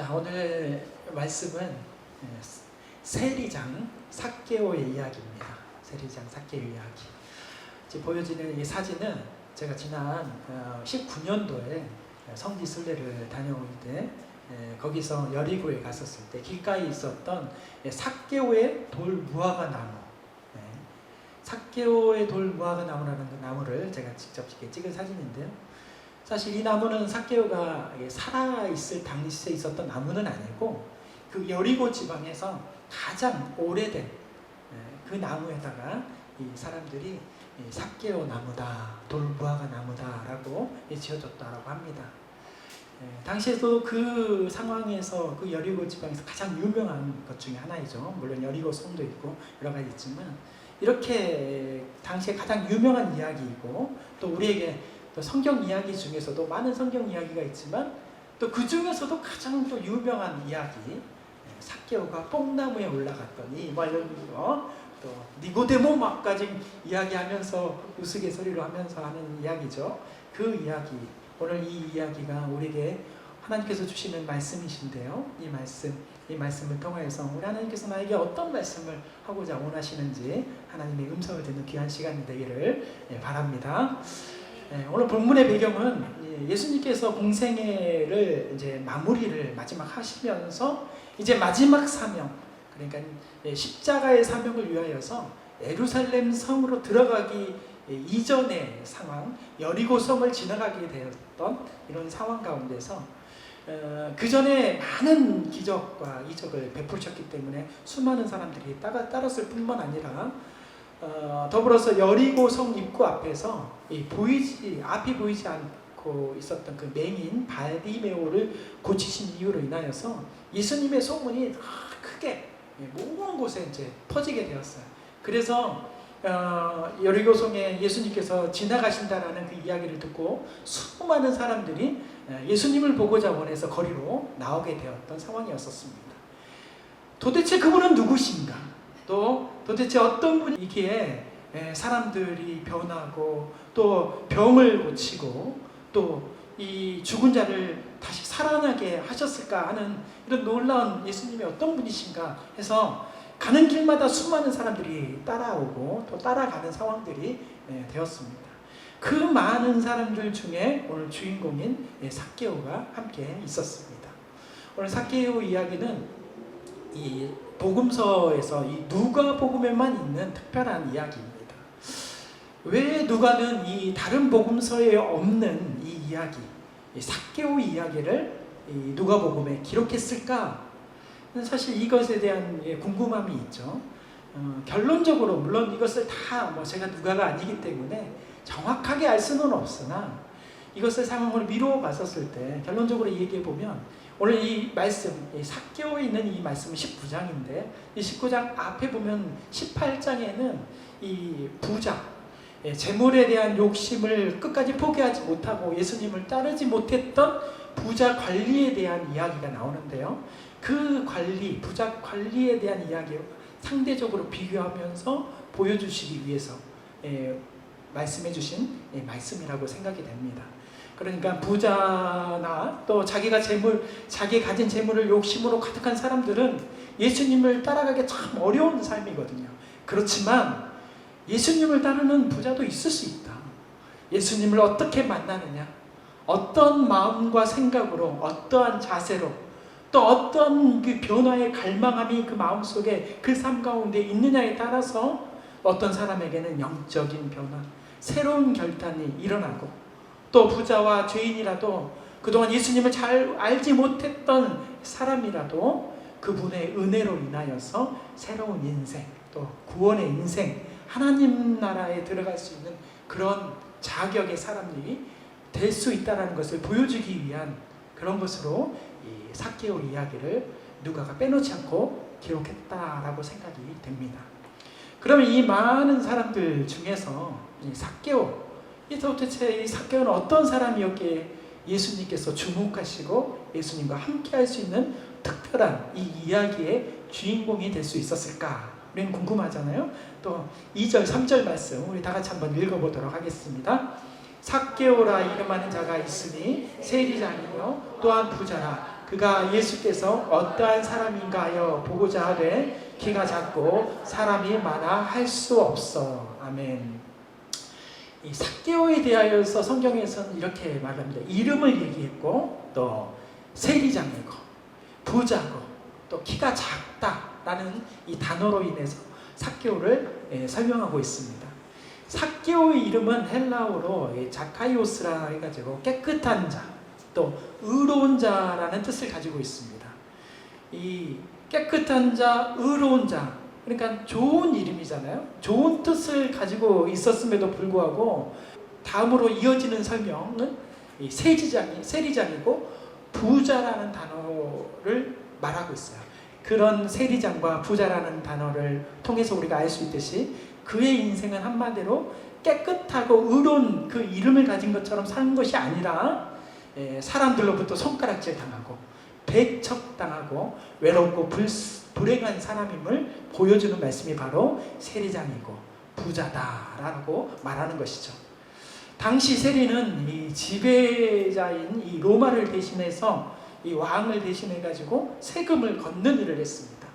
자, 오늘 말씀은 세리장 삭개오의 이야기입니다. 세리장 삭개오 이야기. 지금 보여지는 이 사진은 제가 지난 19년도에 성지 순례를 다녀올 때 거기서 여리고에 갔었을 때 길가에 있었던 삭개오의 돌 무화과 나무, 삭개오의 돌 무화과 나무라는 그 나무를 제가 직접 찍은 사진인데요. 사실 이 나무는 삭개오가 살아있을 당시에 있었던 나무는 아니고 그 여리고 지방에서 가장 오래된 그 나무에다가 이 사람들이 삭개오 나무다, 돌 무화과 나무다 라고 지어줬다고 합니다. 당시에도 그 상황에서 그 여리고 지방에서 가장 유명한 것 중에 하나이죠. 물론 여리고 성도 있고 여러 가지 있지만 이렇게 당시에 가장 유명한 이야기이고 또 우리에게 또 성경 이야기 중에서도 많은 성경 이야기가 있지만 또 그 중에서도 가장 또 유명한 이야기, 삭개오가 뽕나무에 올라갔더니 뭐 이런 거, 또 니고데모 막까지 이야기하면서 우스갯소리로 하면서 하는 이야기죠. 그 이야기, 오늘 이 이야기가 우리에게 하나님께서 주시는 말씀이신데요. 이 말씀을 통해서 우리 하나님께서 나에게 어떤 말씀을 하고자 원하시는지 하나님의 음성을 듣는 귀한 시간이 되기를 바랍니다. 오늘 본문의 배경은 예수님께서 공생애를 이제 마무리를 마지막 하시면서 이제 마지막 사명, 그러니까 십자가의 사명을 위하여서 예루살렘 성으로 들어가기 이전의 상황, 여리고 성을 지나가게 되었던 이런 상황 가운데서 그 전에 많은 기적과 이적을 베푸셨기 때문에 수많은 사람들이 따랐을 뿐만 아니라 더불어서 여리고 성 입구 앞에서 앞이 보이지 않고 있었던 그 맹인 바디메오를 고치신 이유로 인하여서 예수님의 소문이 크게 모든 곳에 이제 퍼지게 되었어요. 그래서 여리고 성에 예수님께서 지나가신다라는 그 이야기를 듣고 수많은 사람들이 예수님을 보고자 원해서 거리로 나오게 되었던 상황이었었습니다. 도대체 그분은 누구신가? 또 도대체 어떤 분이기에 사람들이 변하고 또 병을 고치고 또 이 죽은 자를 다시 살아나게 하셨을까 하는 이런 놀라운 예수님이 어떤 분이신가 해서 가는 길마다 수많은 사람들이 따라오고 또 따라가는 상황들이 되었습니다. 그 많은 사람들 중에 오늘 주인공인 삭개오가 함께 있었습니다. 오늘 삭개오 이야기는 이 복음서에서 이 누가복음에만 있는 특별한 이야기입니다. 왜 누가는 이 다른 복음서에 없는 이 이야기, 이 삭개오 이야기를 이 누가복음에 기록했을까? 사실 이것에 대한 궁금함이 있죠. 결론적으로 물론 이것을 다 제가 누가가 아니기 때문에 정확하게 알 수는 없으나 이것을 상황을 미루어 봤었을 때 결론적으로 얘기해 보면 오늘 이 말씀, 이 삭개오에 있는 이 말씀은 19장인데 이 19장 앞에 보면 18장에는 이 부자, 재물에 대한 욕심을 끝까지 포기하지 못하고 예수님을 따르지 못했던 부자 관리에 대한 이야기가 나오는데요. 그 관리, 부자 관리에 대한 이야기를 상대적으로 비교하면서 보여주시기 위해서 말씀해 주신 말씀이라고 생각이 됩니다. 그러니까 부자나 또 자기 가진 재물을 욕심으로 가득한 사람들은 예수님을 따라가기 참 어려운 삶이거든요. 그렇지만 예수님을 따르는 부자도 있을 수 있다. 예수님을 어떻게 만나느냐, 어떤 마음과 생각으로, 어떠한 자세로, 또 어떤 그 변화의 갈망함이 그 마음속에 그 삶 가운데 있느냐에 따라서 어떤 사람에게는 영적인 변화, 새로운 결단이 일어나고 또 부자와 죄인이라도 그동안 예수님을 잘 알지 못했던 사람이라도 그분의 은혜로 인하여서 새로운 인생, 또 구원의 인생, 하나님 나라에 들어갈 수 있는 그런 자격의 사람들이 될 수 있다는 것을 보여주기 위한 그런 것으로 이 삭개오 이야기를 누가가 빼놓지 않고 기록했다라고 생각이 됩니다. 그러면 이 많은 사람들 중에서 이 삭개오, 도대체 이 삭개오는 어떤 사람이었기에 예수님께서 주목하시고 예수님과 함께 할 수 있는 특별한 이 이야기의 주인공이 될 수 있었을까? 우리는 궁금하잖아요. 또 2절, 3절 말씀 우리 다 같이 한번 읽어보도록 하겠습니다. 삭개오라 이름하는 자가 있으니 세리장이며 또한 부자라 그가 예수께서 어떠한 사람인가 하여 보고자 하되 키가 작고 사람이 많아 할 수 없어. 아멘. 이 삭개오에 대하여서 성경에서는 이렇게 말합니다. 이름을 얘기했고 또 세리장이고 부자고 또 키가 작다라는 이 단어로 인해서 삭개오를 설명하고 있습니다. 삭개오의 이름은 헬라어로 자카이오스라 해가지고 깨끗한 자, 또 의로운 자라는 뜻을 가지고 있습니다. 이 깨끗한 자, 의로운 자, 그러니까 좋은 이름이잖아요. 좋은 뜻을 가지고 있었음에도 불구하고 다음으로 이어지는 설명은 이 세리장이고 부자라는 단어를 말하고 있어요. 그런 세리장과 부자라는 단어를 통해서 우리가 알 수 있듯이 그의 인생은 한마디로 깨끗하고 의로운 그 이름을 가진 것처럼 사는 것이 아니라 사람들로부터 손가락질 당하고 배척당하고 외롭고 불행한 사람임을 보여주는 말씀이 바로 세리장이고 부자다라고 말하는 것이죠. 당시 세리는 이 지배자인 이 로마를 대신해서 이 왕을 대신해 가지고 세금을 걷는 일을 했습니다.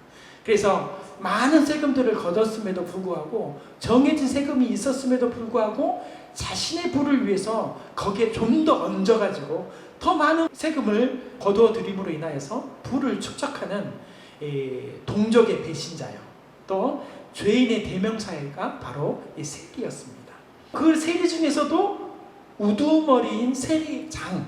그래서 많은 세금들을 걷었음에도 불구하고 정해진 세금이 있었음에도 불구하고 자신의 부를 위해서 거기에 좀 더 얹어가지고 더 많은 세금을 거두어 들임으로 인하여서 부를 축적하는 동족의 배신자요. 또 죄인의 대명사가 바로 이 세리였습니다. 그 세리 중에서도 우두머리인 세리장,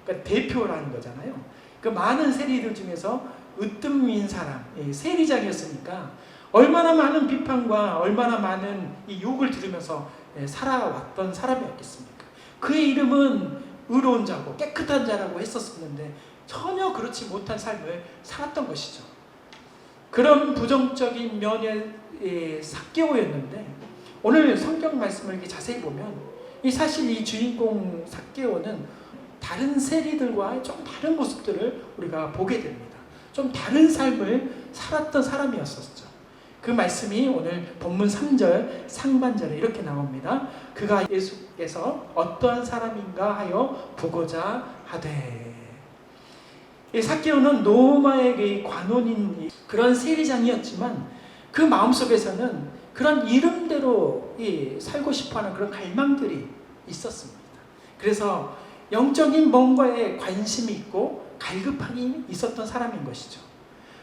그러니까 대표라는 거잖아요. 그 많은 세리들 중에서 으뜸인 사람, 세리장이었으니까 얼마나 많은 비판과 얼마나 많은 이 욕을 들으면서 살아왔던 사람이었겠습니까? 그의 이름은 의로운 자고 깨끗한 자라고 했었었는데 전혀 그렇지 못한 삶을 살았던 것이죠. 그런 부정적인 면의 삭개오였는데 오늘 성경 말씀을 이렇게 자세히 보면 사실 이 주인공 삭개오는 다른 세리들과 좀 다른 모습들을 우리가 보게 됩니다. 좀 다른 삶을 살았던 사람이었었죠. 그 말씀이 오늘 본문 3절 상반절에 이렇게 나옵니다. 그가 예수께서 어떠한 사람인가 하여 보고자 하되. 이 삭개오는 로마의 관원인 그런 세리장이었지만 그 마음속에서는 그런 이름대로 살고 싶어하는 그런 갈망들이 있었습니다. 그래서 영적인 뭔가에 관심이 있고 갈급함이 있었던 사람인 것이죠.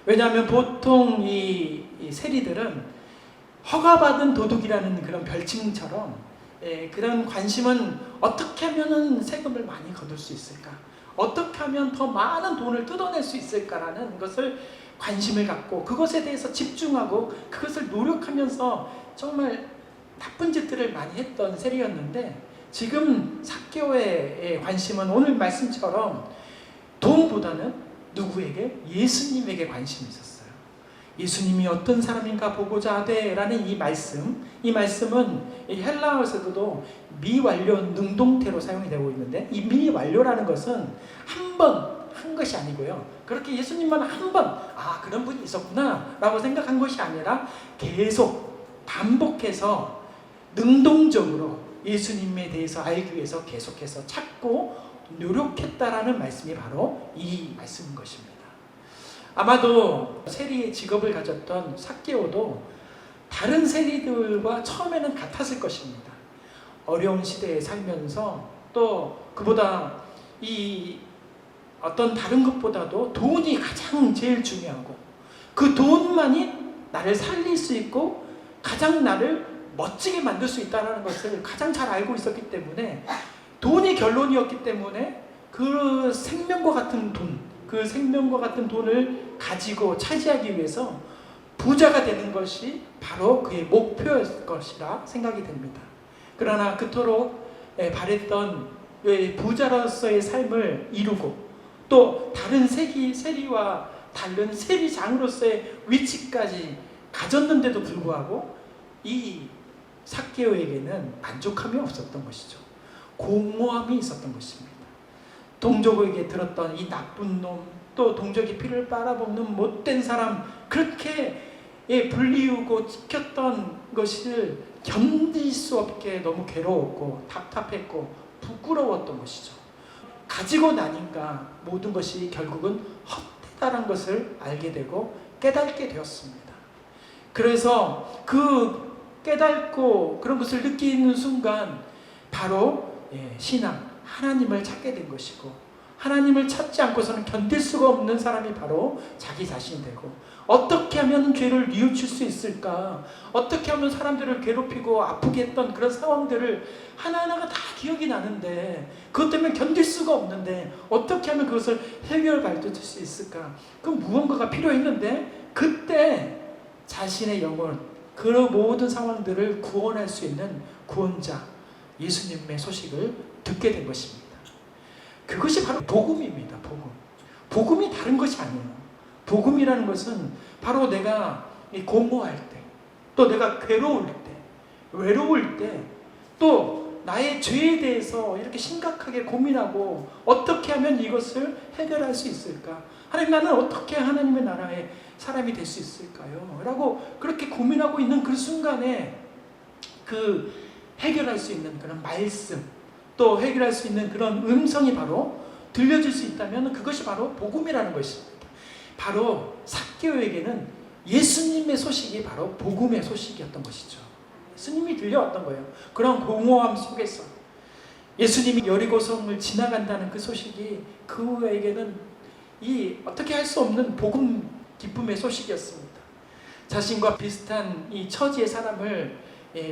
왜냐하면 보통 이 세리들은 허가받은 도둑이라는 그런 별칭처럼 그런 관심은 어떻게 하면 세금을 많이 거둘 수 있을까? 어떻게 하면 더 많은 돈을 뜯어낼 수 있을까라는 것을 관심을 갖고 그것에 대해서 집중하고 그것을 노력하면서 정말 나쁜 짓들을 많이 했던 세리였는데 지금 삭개오의 관심은 오늘 말씀처럼 돈보다는 누구에게? 예수님에게 관심이 있었어요. 예수님이 어떤 사람인가 보고자 하되 라는 이 말씀은 헬라어에서도 미완료 능동태로 사용이 되고 있는데 이 미완료라는 것은 한 번 한 것이 아니고요. 그렇게 예수님만 한 번 그런 분이 있었구나 라고 생각한 것이 아니라 계속 반복해서 능동적으로 예수님에 대해서 알기 위해서 계속해서 찾고 노력했다라는 말씀이 바로 이 말씀인 것입니다. 아마도 세리의 직업을 가졌던 삭개오도 다른 세리들과 처음에는 같았을 것입니다. 어려운 시대에 살면서 또 그보다 이 어떤 다른 것보다도 돈이 가장 제일 중요하고 그 돈만이 나를 살릴 수 있고 가장 나를 멋지게 만들 수 있다는 것을 가장 잘 알고 있었기 때문에 돈이 결론이었기 때문에 그 생명과 같은 돈을 가지고 차지하기 위해서 부자가 되는 것이 바로 그의 목표였을 것이라 생각이 됩니다. 그러나 그토록 바랬던 부자로서의 삶을 이루고 또 다른 세리와 다른 세리장으로서의 위치까지 가졌는데도 불구하고 이 삭개오에게는 만족함이 없었던 것이죠. 공허함이 있었던 것입니다. 동족에게 들었던 이 나쁜 놈, 또 동족의 피를 빨아먹는 못된 사람, 그렇게 불리우고 지켰던 것을 견딜 수 없게 너무 괴로웠고 답답했고 부끄러웠던 것이죠. 가지고 나니까 모든 것이 결국은 헛되다는 것을 알게 되고 깨닫게 되었습니다. 그래서 그 깨닫고 그런 것을 느끼는 순간 바로 신앙, 하나님을 찾게 된 것이고, 하나님을 찾지 않고서는 견딜 수가 없는 사람이 바로 자기 자신이 되고, 어떻게 하면 죄를 뉘우칠 수 있을까, 어떻게 하면 사람들을 괴롭히고 아프게 했던 그런 상황들을 하나하나가 다 기억이 나는데, 그것 때문에 견딜 수가 없는데 어떻게 하면 그것을 해결받을 수 있을까. 그럼 무언가가 필요했는데, 그때 자신의 영혼, 그 모든 상황들을 구원할 수 있는 구원자 예수님의 소식을 듣게 된 것입니다. 그것이 바로 복음입니다. 복음이 다른 것이 아니에요. 복음이라는 것은 바로 내가 공허할 때, 또 내가 괴로울 때, 외로울 때, 또 나의 죄에 대해서 이렇게 심각하게 고민하고 어떻게 하면 이것을 해결할 수 있을까? 하나님, 나는 어떻게 하나님의 나라의 사람이 될 수 있을까요? 라고 그렇게 고민하고 있는 그 순간에 그 해결할 수 있는 그런 말씀, 또 해결할 수 있는 그런 음성이 바로 들려줄 수 있다면 그것이 바로 복음이라는 것입니다. 바로 삭개오에게는 예수님의 소식이 바로 복음의 소식이었던 것이죠. 예수님이 들려왔던 거예요. 그런 공허함 속에서 예수님이 여리고성을 지나간다는 그 소식이 그에게는 이 어떻게 할 수 없는 복음 기쁨의 소식이었습니다. 자신과 비슷한 이 처지의 사람을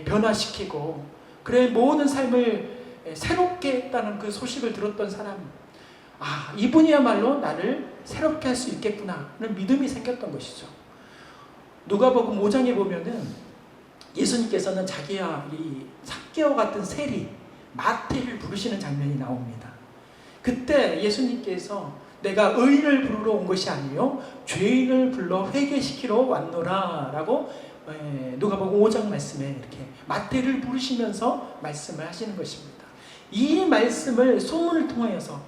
변화시키고 그의 모든 삶을 새롭게 했다는 그 소식을 들었던 사람, 이분이야말로 나를 새롭게 할 수 있겠구나 하는 믿음이 생겼던 것이죠. 누가복음 5장에 보면은 예수님께서는 자기와 이 삭개오 같은 세리 마태를 부르시는 장면이 나옵니다. 그때 예수님께서 내가 의인을 부르러 온 것이 아니요 죄인을 불러 회개시키러 왔노라 라고 누가복음 5장 말씀에 이렇게 마태를 부르시면서 말씀을 하시는 것입니다. 이 말씀을 소문을 통하여서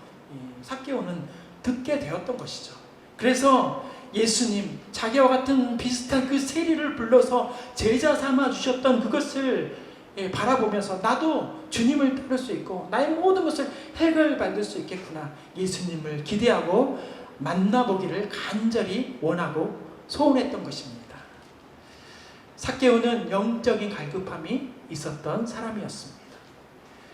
삭개오는 듣게 되었던 것이죠. 그래서 예수님, 자기와 같은 비슷한 그 세리를 불러서 제자 삼아 주셨던 그것을 바라보면서 나도 주님을 따를 수 있고 나의 모든 것을 해결받을 수 있겠구나, 예수님을 기대하고 만나보기를 간절히 원하고 소원했던 것입니다. 삭개오는 영적인 갈급함이 있었던 사람이었습니다.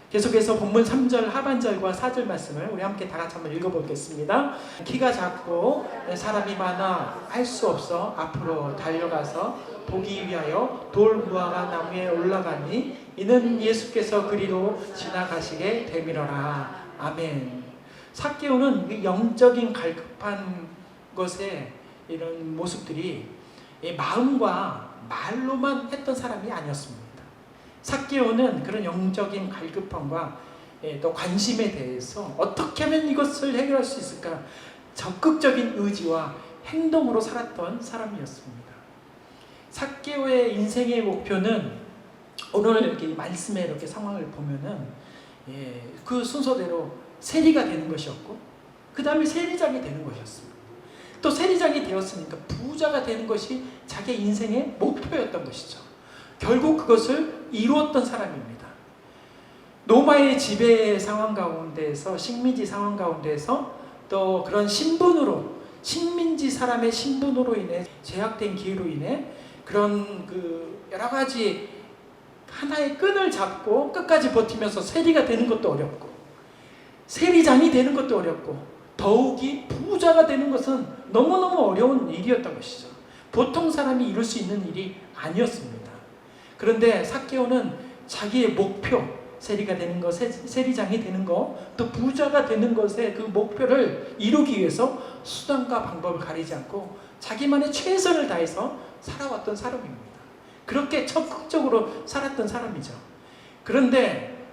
계속해서 본문 3절 하반절과 4절 말씀을 우리 함께 다 같이 한번 읽어보겠습니다. 키가 작고 사람이 많아 할 수 없어 앞으로 달려가서 보기 위하여 돌 무화과 나무에 올라가니 이는 예수께서 그리로 지나가시게 되밀어라. 아멘. 삭개오는 영적인 갈급한 것에 이런 모습들이 마음과 말로만 했던 사람이 아니었습니다. 삭개오는 그런 영적인 갈급함과 또 관심에 대해서 어떻게 하면 이것을 해결할 수 있을까 적극적인 의지와 행동으로 살았던 사람이었습니다. 삭개오의 인생의 목표는 오늘 이렇게 말씀에 이렇게 상황을 보면은 그 순서대로 세리가 되는 것이었고, 그 다음에 세리장이 되는 것이었습니다. 또 세리장이 되었으니까 부자가 되는 것이 자기 인생의 목표였던 것이죠. 결국 그것을 이루었던 사람입니다. 로마의 지배 상황 가운데에서, 식민지 상황 가운데에서 또 그런 신분으로, 식민지 사람의 신분으로 인해 제약된 기회로 인해 그런 그 여러 가지 하나의 끈을 잡고 끝까지 버티면서 세리가 되는 것도 어렵고 세리장이 되는 것도 어렵고 더욱이 부자가 되는 것은 너무너무 어려운 일이었던 것이죠. 보통 사람이 이룰 수 있는 일이 아니었습니다. 그런데 삭개오는 자기의 목표, 세리가 되는 것, 세리장이 되는 것, 또 부자가 되는 것의 그 목표를 이루기 위해서 수단과 방법을 가리지 않고 자기만의 최선을 다해서 살아왔던 사람입니다. 그렇게 적극적으로 살았던 사람이죠. 그런데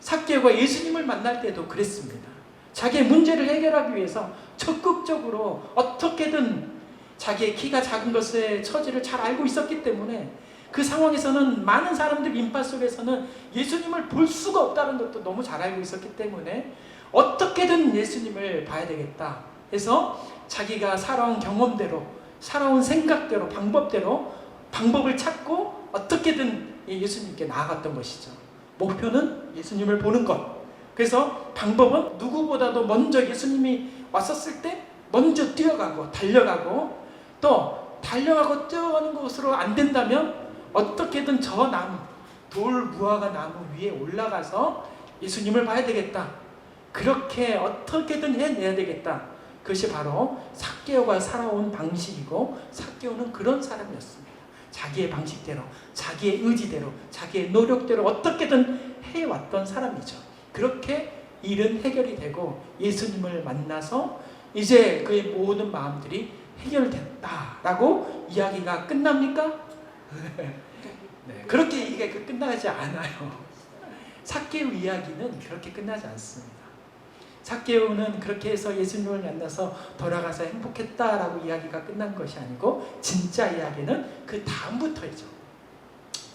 삭개오가 예수님을 만날 때도 그랬습니다. 자기의 문제를 해결하기 위해서 적극적으로 어떻게든 자기의 키가 작은 것의 처지를 잘 알고 있었기 때문에 그 상황에서는 많은 사람들 인파 속에서는 예수님을 볼 수가 없다는 것도 너무 잘 알고 있었기 때문에 어떻게든 예수님을 봐야 되겠다 해서 자기가 살아온 경험대로, 살아온 생각대로, 방법을 찾고 어떻게든 예수님께 나아갔던 것이죠. 목표는 예수님을 보는 것, 그래서 방법은 누구보다도 먼저 예수님이 왔었을 때 먼저 뛰어가고 달려가고, 또 달려가고 뛰어가는 것으로 안 된다면 어떻게든 저 나무, 돌 무화과 나무 위에 올라가서 예수님을 봐야 되겠다. 그렇게 어떻게든 해내야 되겠다. 그것이 바로 삭개오가 살아온 방식이고, 삭개오는 그런 사람이었습니다. 자기의 방식대로, 자기의 의지대로, 자기의 노력대로 어떻게든 해왔던 사람이죠. 그렇게 일은 해결이 되고 예수님을 만나서 이제 그의 모든 마음들이 해결됐다라고 이야기가 끝납니까? 네, 그렇게 이게 끝나지 않아요. 삭개오 이야기는 그렇게 끝나지 않습니다. 삭개오는 그렇게 해서 예수님을 만나서 돌아가서 행복했다라고 이야기가 끝난 것이 아니고, 진짜 이야기는 그 다음부터이죠.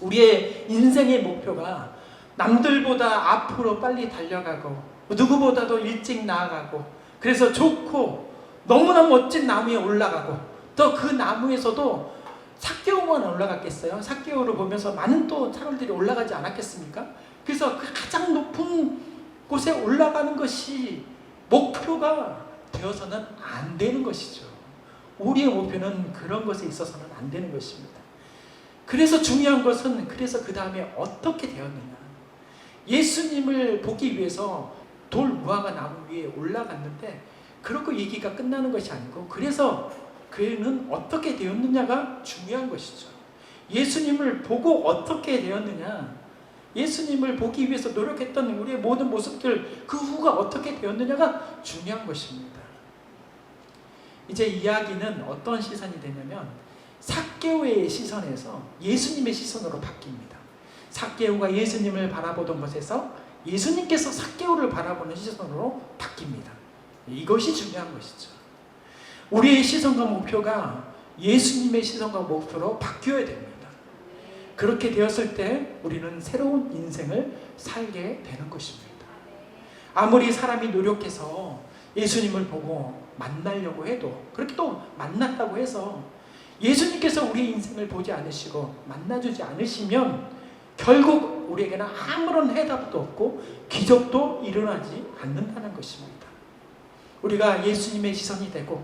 우리의 인생의 목표가 남들보다 앞으로 빨리 달려가고, 누구보다도 일찍 나아가고, 그래서 좋고 너무나 멋진 나무에 올라가고, 또 그 나무에서도 삭개오만 올라갔겠어요? 삭개오를 보면서 많은 또 사람들이 올라가지 않았겠습니까? 그래서 그 가장 높은 곳에 올라가는 것이 목표가 되어서는 안 되는 것이죠. 우리의 목표는 그런 것에 있어서는 안 되는 것입니다. 그래서 중요한 것은, 그래서 그 다음에 어떻게 되었느냐. 예수님을 보기 위해서 돌 무화과 나무 위에 올라갔는데 그렇게 얘기가 끝나는 것이 아니고, 그래서 그는 어떻게 되었느냐가 중요한 것이죠. 예수님을 보고 어떻게 되었느냐, 예수님을 보기 위해서 노력했던 우리의 모든 모습들, 그 후가 어떻게 되었느냐가 중요한 것입니다. 이제 이야기는 어떤 시선이 되냐면 삭개오의 시선에서 예수님의 시선으로 바뀝니다. 삭개오가 예수님을 바라보던 것에서 예수님께서 삭개오를 바라보는 시선으로 바뀝니다. 이것이 중요한 것이죠. 우리의 시선과 목표가 예수님의 시선과 목표로 바뀌어야 됩니다. 그렇게 되었을 때 우리는 새로운 인생을 살게 되는 것입니다. 아무리 사람이 노력해서 예수님을 보고 만나려고 해도, 그렇게 또 만났다고 해서 예수님께서 우리 인생을 보지 않으시고 만나주지 않으시면 결국 우리에게는 아무런 해답도 없고 기적도 일어나지 않는다는 것입니다. 우리가 예수님의 시선이 되고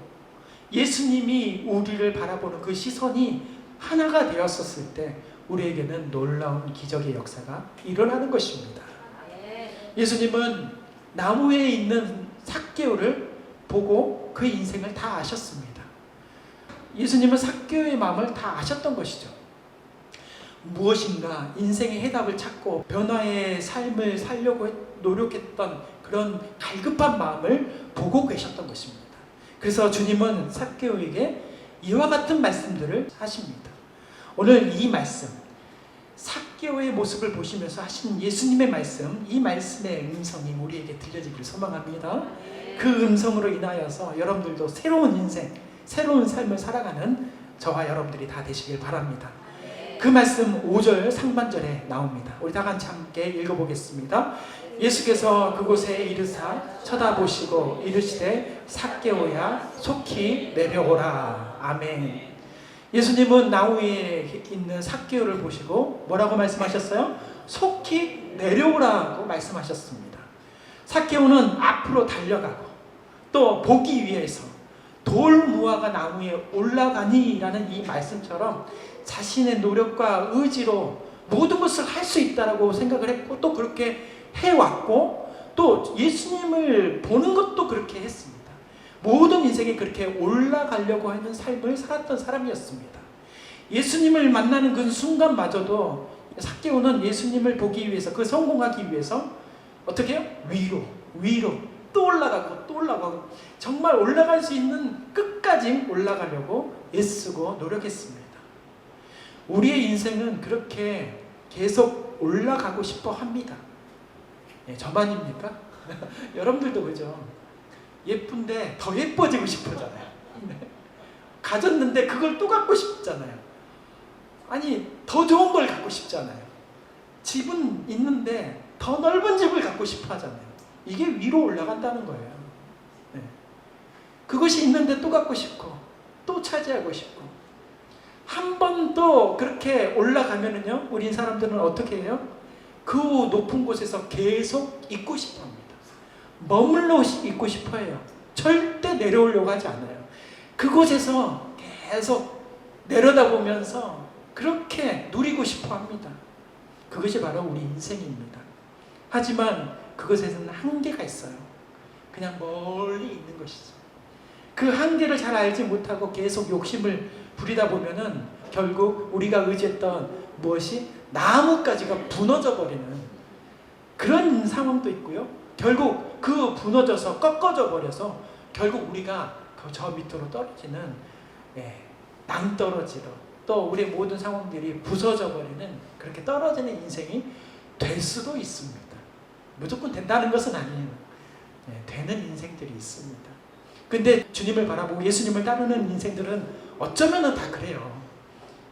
예수님이 우리를 바라보는 그 시선이 하나가 되었었을 때 우리에게는 놀라운 기적의 역사가 일어나는 것입니다. 예수님은 나무 위에 있는 삭개오를 보고 그 인생을 다 아셨습니다. 예수님은 삭개오의 마음을 다 아셨던 것이죠. 무엇인가 인생의 해답을 찾고 변화의 삶을 살려고 노력했던 그런 갈급한 마음을 보고 계셨던 것입니다. 그래서 주님은 삭개오에게 이와 같은 말씀들을 하십니다. 오늘 이 말씀, 삭개오의 모습을 보시면서 하신 예수님의 말씀, 이 말씀의 음성이 우리에게 들려지기를 소망합니다. 그 음성으로 인하여서 여러분들도 새로운 인생, 새로운 삶을 살아가는 저와 여러분들이 다 되시길 바랍니다. 그 말씀 5절 상반절에 나옵니다. 우리 다 같이 함께 읽어보겠습니다. 예수께서 그곳에 이르사 쳐다보시고 이르시되 삭개오야 속히 내려오라. 아멘. 예수님은 나무 위에 있는 삭개오를 보시고 뭐라고 말씀하셨어요? 속히 내려오라고 말씀하셨습니다. 삭개오는 앞으로 달려가고 또 보기 위해서 돌 무화과 나무에 올라가니라는 이 말씀처럼 자신의 노력과 의지로 모든 것을 할 수 있다라고 생각을 했고 또 그렇게 해왔고 또 예수님을 보는 것도 그렇게 했습니다. 모든 인생에 그렇게 올라가려고 하는 삶을 살았던 사람이었습니다. 예수님을 만나는 그 순간마저도 삭개오는 예수님을 보기 위해서, 그 성공하기 위해서 어떻게 해요? 위로 또 올라가고 또 올라가고 정말 올라갈 수 있는 끝까지 올라가려고 애쓰고 노력했습니다. 우리의 인생은 그렇게 계속 올라가고 싶어 합니다. 저만입니까? 여러분들도 그죠? 예쁜데 더 예뻐지고 싶어잖아요. 가졌는데 그걸 또 갖고 싶잖아요. 아니 더 좋은 걸 갖고 싶잖아요. 집은 있는데 더 넓은 집을 갖고 싶어 하잖아요. 이게 위로 올라간다는 거예요. 네. 그것이 있는데 또 갖고 싶고 또 차지하고 싶고 한 번 또 그렇게 올라가면은요, 우리 사람들은 어떻게 해요? 그 높은 곳에서 계속 있고 싶어 합니다. 머물러 있고 싶어해요. 절대 내려오려고 하지 않아요. 그곳에서 계속 내려다보면서 그렇게 누리고 싶어 합니다. 그것이 바로 우리 인생입니다. 하지만 그것에는 한계가 있어요. 그냥 멀리 있는 것이죠. 그 한계를 잘 알지 못하고 계속 욕심을 부리다 보면은 결국 우리가 의지했던 무엇이 나뭇가지가 무너져 버리는 그런 상황도 있고요. 결국 그 무너져서 꺾어져 버려서 결국 우리가 저 밑으로 떨어지는 낭떠러지로 또 우리의 모든 상황들이 부서져 버리는 그렇게 떨어지는 인생이 될 수도 있습니다. 무조건 된다는 것은 아니에요. 되는 인생들이 있습니다. 근데 주님을 바라보고 예수님을 따르는 인생들은 어쩌면은 다 그래요.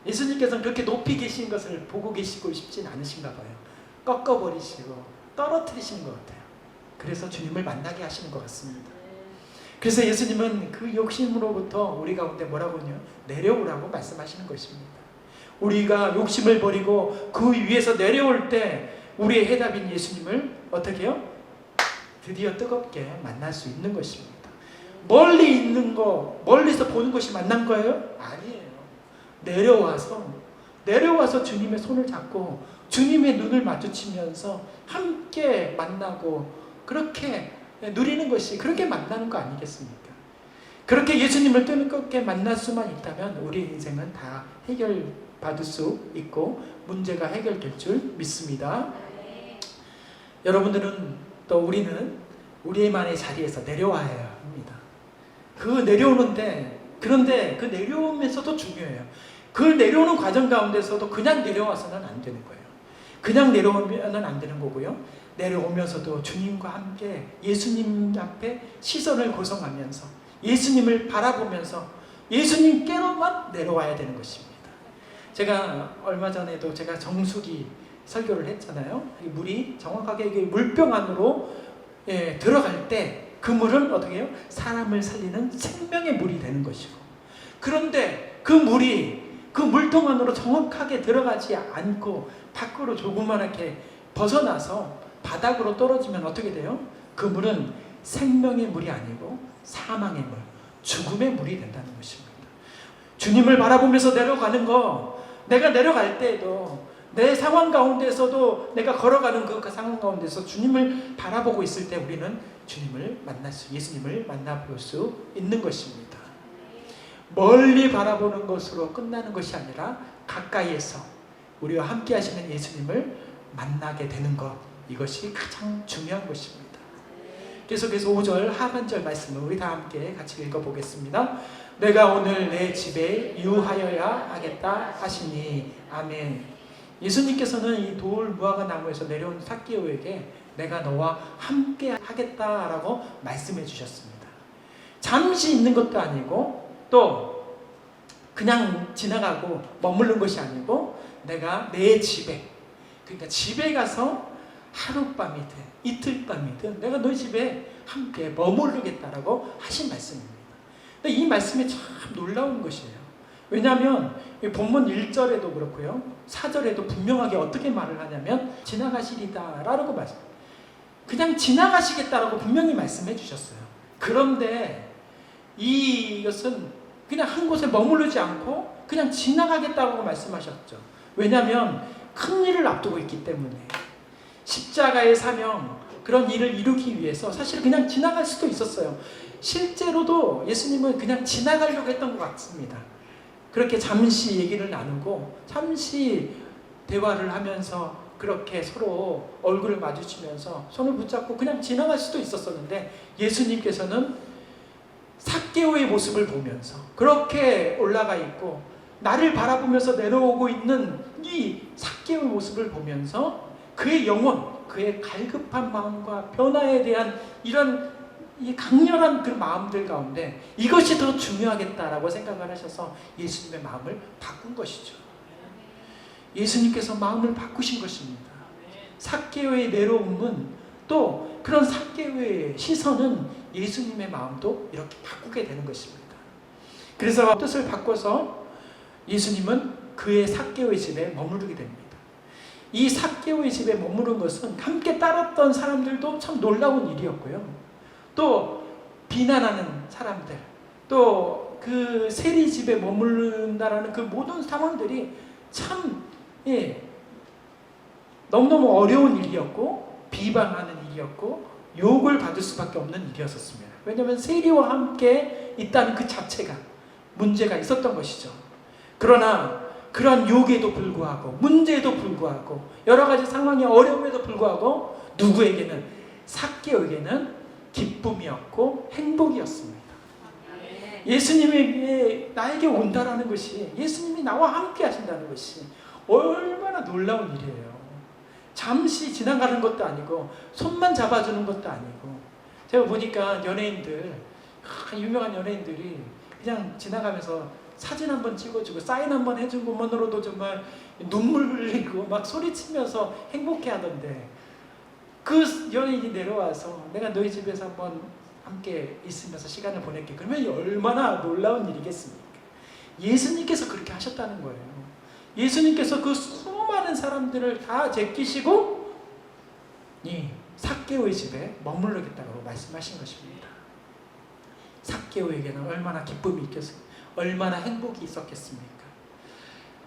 예수님께서는 그렇게 높이 계신 것을 보고 계시고 싶진 않으신가 봐요. 꺾어버리시고 떨어뜨리시는 것 같아요. 그래서 주님을 만나게 하시는 것 같습니다. 그래서 예수님은 그 욕심으로부터 우리 가운데 뭐라고 하냐? 내려오라고 말씀하시는 것입니다. 우리가 욕심을 버리고 그 위에서 내려올 때 우리의 해답인 예수님을 어떻게 해요? 드디어 뜨겁게 만날 수 있는 것입니다. 멀리 있는 거, 멀리서 보는 것이 만난 거예요? 아니에요. 내려와서 주님의 손을 잡고 주님의 눈을 마주치면서 함께 만나고 그렇게 누리는 것이 그렇게 만나는 거 아니겠습니까? 그렇게 예수님을 뜨겁게 만날 수만 있다면 우리 인생은 다 해결받을 수 있고 문제가 해결될 줄 믿습니다. 여러분들은 또 우리는 우리만의 자리에서 내려와야 합니다. 그 내려오는데 그런데 그 내려오면서도 중요해요. 그 내려오는 과정 가운데서도 그냥 내려와서는 안 되는 거예요. 그냥 내려오면 안 되는 거고요. 내려오면서도 주님과 함께 예수님 앞에 시선을 고정하면서 예수님을 바라보면서 예수님께로만 내려와야 되는 것입니다. 제가 얼마 전에도 제가 정수기 설교를 했잖아요. 이 물이 정확하게 물병 안으로 들어갈 때 그 물은 어떻게 해요? 사람을 살리는 생명의 물이 되는 것이고, 그런데 그 물이 그 물통 안으로 정확하게 들어가지 않고 밖으로 조그맣게 벗어나서 바닥으로 떨어지면 어떻게 돼요? 그 물은 생명의 물이 아니고 사망의 물, 죽음의 물이 된다는 것입니다. 주님을 바라보면서 내려가는 거, 내가 내려갈 때에도 내 상황 가운데서도 내가 걸어가는 그 상황 가운데서 주님을 바라보고 있을 때 우리는 예수님을 만나볼 수 있는 것입니다. 멀리 바라보는 것으로 끝나는 것이 아니라 가까이에서 우리와 함께 하시는 예수님을 만나게 되는 것, 이것이 가장 중요한 것입니다. 계속해서 5절 하반절 말씀을 우리 다 함께 같이 읽어보겠습니다. 내가 오늘 내 집에 유하여야 하겠다 하시니 아멘. 예수님께서는 이 돌 무화과 나무에서 내려온 삭개오에게 내가 너와 함께 하겠다라고 말씀해 주셨습니다. 잠시 있는 것도 아니고 또 그냥 지나가고 머무른 것이 아니고 내가 내 집에, 그러니까 집에 가서 하룻밤이든 이틀밤이든 내가 너희 집에 함께 머무르겠다라고 하신 말씀입니다. 근데 이 말씀이 참 놀라운 것이에요. 왜냐하면 본문 1절에도 그렇고요 4절에도 분명하게 어떻게 말을 하냐면 지나가시리다 라고 그냥 지나가시겠다라고 분명히 말씀해 주셨어요. 그런데 이것은 그냥 한 곳에 머무르지 않고 그냥 지나가겠다고 말씀하셨죠. 왜냐하면 큰 일을 앞두고 있기 때문에 십자가의 사명, 그런 일을 이루기 위해서 사실 그냥 지나갈 수도 있었어요. 실제로도 예수님은 그냥 지나가려고 했던 것 같습니다. 그렇게 잠시 얘기를 나누고 잠시 대화를 하면서 그렇게 서로 얼굴을 마주치면서 손을 붙잡고 그냥 지나갈 수도 있었었는데 예수님께서는 삭개오의 모습을 보면서 그렇게 올라가 있고 나를 바라보면서 내려오고 있는 이 삭개오의 모습을 보면서 그의 영혼, 그의 갈급한 마음과 변화에 대한 이런 이 강렬한 그 마음들 가운데 이것이 더 중요하겠다라고 생각을 하셔서 예수님의 마음을 바꾼 것이죠. 예수님께서 마음을 바꾸신 것입니다. 삭개오의 내려옴은 또 그런 삭개오의 시선은 예수님의 마음도 이렇게 바꾸게 되는 것입니다. 그래서 뜻을 바꿔서 예수님은 그의 삭개오의 집에 머무르게 됩니다. 이 삭개오의 집에 머무른 것은 함께 따랐던 사람들도 참 놀라운 일이었고요. 또 비난하는 사람들, 또 그 세리 집에 머무른다라는 그 모든 상황들이 참 너무너무 어려운 일이었고 비방하는 일이었고 욕을 받을 수밖에 없는 일이었습니다. 왜냐하면 세리와 함께 있다는 그 자체가 문제가 있었던 것이죠. 그러나 그런 욕에도 불구하고 문제에도 불구하고 여러 가지 상황의 어려움에도 불구하고 누구에게는 삭개오에게는 기쁨이었고 행복이었습니다. 예수님에게 나에게 온다라는 것이, 예수님이 나와 함께 하신다는 것이 얼마나 놀라운 일이에요. 잠시 지나가는 것도 아니고 손만 잡아주는 것도 아니고, 제가 보니까 연예인들, 유명한 연예인들이 그냥 지나가면서 사진 한번 찍어주고 사인 한번 해준 것만으로도 정말 눈물 흘리고 막 소리치면서 행복해 하던데, 그 연예인이 내려와서 내가 너희 집에서 한번 함께 있으면서 시간을 보낼게, 그러면 얼마나 놀라운 일이겠습니까? 예수님께서 그렇게 하셨다는 거예요. 예수님께서 그 수많은 사람들을 다 제끼시고 이 삭개오의 집에 머물르겠다고 말씀하신 것입니다. 삭개오에게는 얼마나 기쁨이 있겠습니까? 얼마나 행복이 있었겠습니까?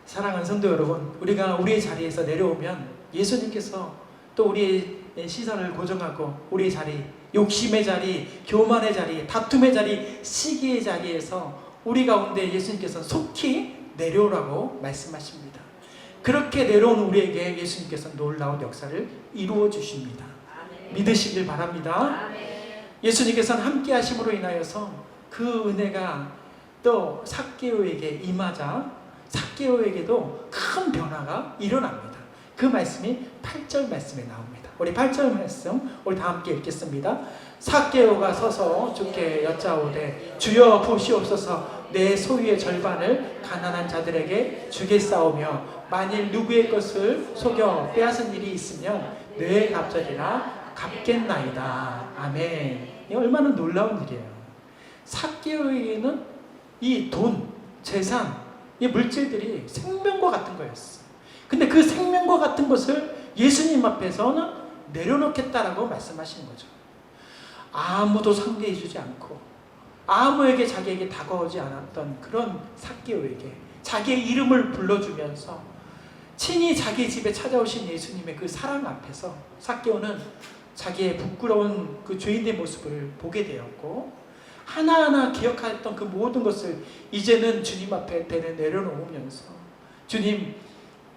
사랑하는 성도 여러분, 우리가 우리의 자리에서 내려오면 예수님께서 또 우리의 시선을 고정하고 우리의 자리, 욕심의 자리, 교만의 자리, 다툼의 자리, 시기의 자리에서 우리 가운데 예수님께서 속히 내려오라고 말씀하십니다. 그렇게 내려온 우리에게 예수님께서 놀라운 역사를 이루어 주십니다. 믿으시길 바랍니다. 예수님께서는 함께 하심으로 인하여서 그 은혜가 또 삭개오에게 임하자 삭개오에게도 큰 변화가 일어납니다. 그 말씀이 8절 말씀에 나옵니다. 우리 8절 말씀 우리 다 함께 읽겠습니다. 삭개오가 서서 주께 여짜오되 주여 보시옵소서, 내 소유의 절반을 가난한 자들에게 주겠사오며 만일 누구의 것을 속여 빼앗은 일이 있으면 내 갑절이나 갚겠나이다. 아멘. 이 얼마나 놀라운 일이에요. 삭개오에게는 이 돈, 재산, 이 물질들이 생명과 같은 거였어요. 근데 그 생명과 같은 것을 예수님 앞에서는 내려놓겠다라고 말씀하시는 거죠. 아무도 상대해 주지 않고 아무에게 자기에게 다가오지 않았던 그런 삭개오에게 자기의 이름을 불러주면서 친히 자기 집에 찾아오신 예수님의 그 사랑 앞에서 삭개오는 자기의 부끄러운 그 죄인의 모습을 보게 되었고, 하나하나 기억했던 그 모든 것을 이제는 주님 앞에 내려놓으면서, 주님,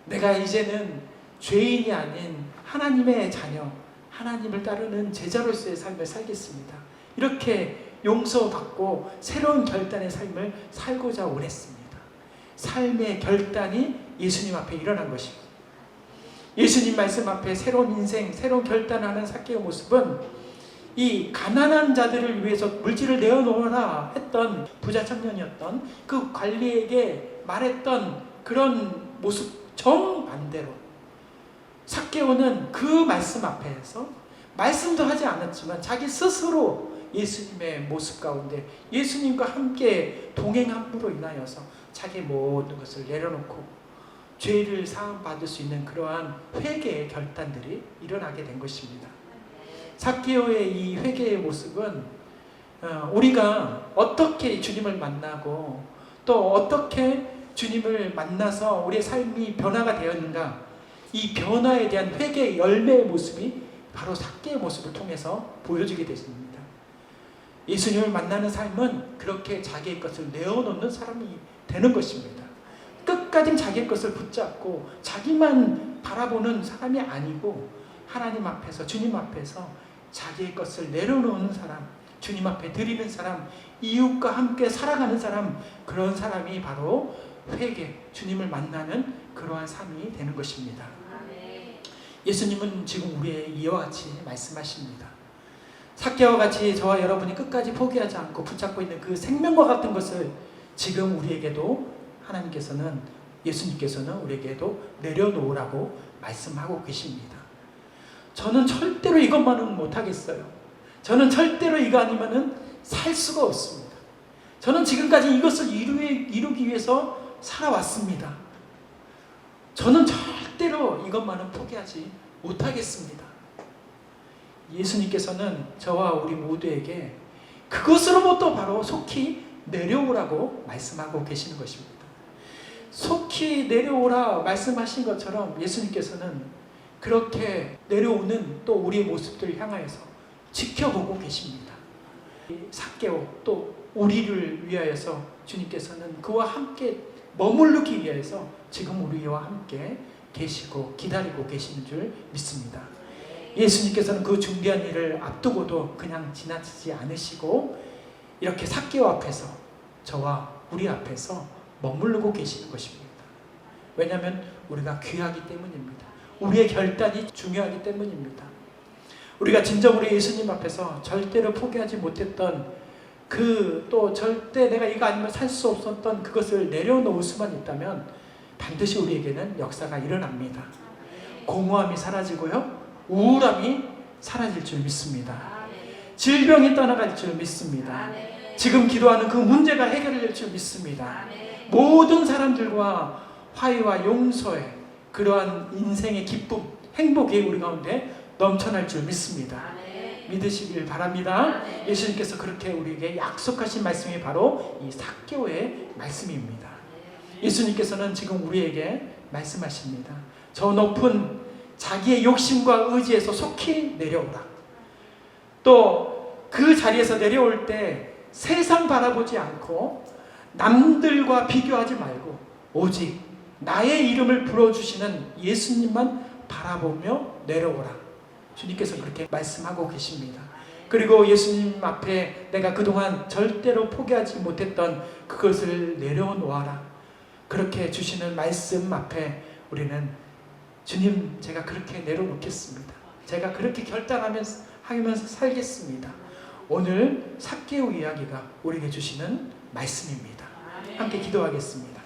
내가 이제는 죄인이 아닌 하나님의 자녀, 하나님을 따르는 제자로서의 삶을 살겠습니다. 이렇게 용서받고 새로운 결단의 삶을 살고자 원했습니다. 삶의 결단이 예수님 앞에 일어난 것입니다. 예수님 말씀 앞에 새로운 인생, 새로운 결단하는 삭개오 모습은 이 가난한 자들을 위해서 물질을 내어놓으라 했던 부자 청년이었던 그 관리에게 말했던 그런 모습 정반대로 삭개오는 그 말씀 앞에서 말씀도 하지 않았지만 자기 스스로 예수님의 모습 가운데 예수님과 함께 동행함으로 인하여서 자기 모든 것을 내려놓고 죄를 사함받을 수 있는 그러한 회개의 결단들이 일어나게 된 것입니다. 삭개오의 이 회개의 모습은 우리가 어떻게 주님을 만나고 또 어떻게 주님을 만나서 우리의 삶이 변화가 되었는가, 이 변화에 대한 회개의 열매의 모습이 바로 삭개의 모습을 통해서 보여지게 됐습니다. 예수님을 만나는 삶은 그렇게 자기의 것을 내어놓는 사람이 되는 것입니다. 끝까지 자기의 것을 붙잡고 자기만 바라보는 사람이 아니고 하나님 앞에서, 주님 앞에서 자기의 것을 내려놓는 사람, 주님 앞에 드리는 사람, 이웃과 함께 살아가는 사람, 그런 사람이 바로 회개, 주님을 만나는 그러한 삶이 되는 것입니다. 예수님은 지금 우리의 이와 같이 말씀하십니다. 삭개와 같이 저와 여러분이 끝까지 포기하지 않고 붙잡고 있는 그 생명과 같은 것을 지금 우리에게도 하나님께서는, 예수님께서는 우리에게도 내려놓으라고 말씀하고 계십니다. 저는 절대로 이것만은 못하겠어요. 저는 절대로 이거 아니면은 살 수가 없습니다. 저는 지금까지 이것을 이루기 위해서 살아왔습니다. 저는 절대 절대로 이것만은 포기하지 못하겠습니다. 예수님께서는 저와 우리 모두에게 그것으로부터 바로 속히 내려오라고 말씀하고 계시는 것입니다. 속히 내려오라 말씀하신 것처럼 예수님께서는 그렇게 내려오는 또 우리의 모습들을 향하여서 지켜보고 계십니다. 삭개오 또 우리를 위하여서 주님께서는 그와 함께 머무르기 위해서 지금 우리와 함께 계시고 기다리고 계시는 줄 믿습니다. 예수님께서는 그 중대한 일을 앞두고도 그냥 지나치지 않으시고 이렇게 삭개오 앞에서 저와 우리 앞에서 머무르고 계시는 것입니다. 왜냐하면 우리가 귀하기 때문입니다. 우리의 결단이 중요하기 때문입니다. 우리가 진정으로 예수님 앞에서 절대로 포기하지 못했던 또 절대 내가 이거 아니면 살 수 없었던 그것을 내려놓을 수만 있다면 반드시 우리에게는 역사가 일어납니다. 공허함이 사라지고요, 우울함이 사라질 줄 믿습니다. 질병이 떠나갈 줄 믿습니다. 지금 기도하는 그 문제가 해결될 줄 믿습니다. 모든 사람들과 화해와 용서의 그러한 인생의 기쁨, 행복이 우리 가운데 넘쳐날 줄 믿습니다. 믿으시길 바랍니다. 예수님께서 그렇게 우리에게 약속하신 말씀이 바로 이 삭개오의 말씀입니다. 예수님께서는 지금 우리에게 말씀하십니다. 저 높은 자기의 욕심과 의지에서 속히 내려오라. 또 그 자리에서 내려올 때 세상 바라보지 않고 남들과 비교하지 말고 오직 나의 이름을 불러주시는 예수님만 바라보며 내려오라. 주님께서 그렇게 말씀하고 계십니다. 그리고 예수님 앞에 내가 그동안 절대로 포기하지 못했던 그것을 내려놓아라. 그렇게 주시는 말씀 앞에 우리는 주님, 제가 그렇게 내려놓겠습니다. 제가 그렇게 결단하면서 살겠습니다. 오늘 삭개오 이야기가 우리에게 주시는 말씀입니다. 함께 기도하겠습니다.